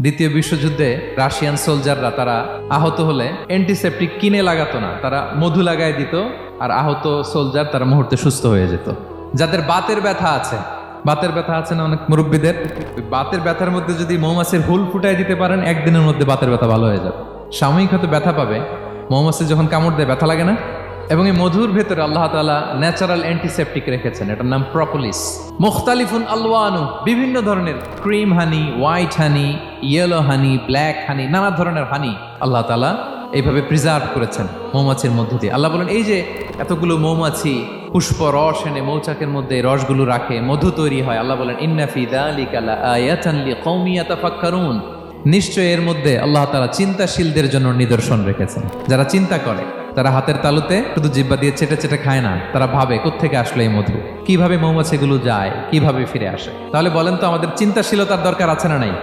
দ্বিতীয় বিশ্বযুদ্ধে রাশিয়ান সোলজাররা তারা আহত হলে অ্যান্টিসেপটিক কিনে লাগাতো না, তারা মধু লাগায় দিত, আর আহত সোলজার তারা মুহূর্তে সুস্থ হয়ে যেত। যাদের বাতের ব্যথা আছে, বাতের ব্যথা আছে না অনেক মুরব্বীদের, ওই বাতের ব্যথার মধ্যে যদি মৌমাছির হুল ফুটাই দিতে পারেন, একদিনের মধ্যে বাতের ব্যথা ভালো হয়ে যাবে। সাময়িক হয়তো ব্যথা পাবে, মৌমাছি যখন কামড় দেয় ব্যথা লাগে না। এবং এই মধুর ভেতরে আল্লাহ তাআলা ন্যাচারাল অ্যান্টিসেপটিক রেখেছেন, এটার নাম প্রপোলিস। মুখতালিফুন আলওয়ানু, বিভিন্ন ধরনের ক্রিম হানি, হোয়াইট হানি, ইয়েলো হানি, ব্ল্যাক হানি, নানা ধরনের হানি আল্লাহ তাআলা এইভাবে প্রিজার্ভ করেছেন মৌমাছির মধ্য দিয়ে। আল্লাহ বলেন এই যে এতগুলো মৌমাছি পুষ্প রস এনে মৌচাকের মধ্যে রসগুলো রাখে, মধু তৈরি হয়। আল্লাহ বলেন ইন্না ফি যালিকা লাআয়াতান লিকওমি ইয়াতাফাক্কারুন, নিশ্চয় এর মধ্যে আল্লাহ তাআলা চিন্তাশীলদের জন্য নিদর্শন রেখেছেন। যারা চিন্তা করে, তারা হাতের তালুতে শুধু জিহ্বা দিয়ে চেটে চেটে খায় না, তারা ভাবে কোত্থেকে আসলো এই মধু, কিভাবে মৌমাছিগুলো যায়, কিভাবে ফিরে আসে। তাহলে বলেন তো আমাদের চিন্তাশীলতার দরকার আছে না নাই?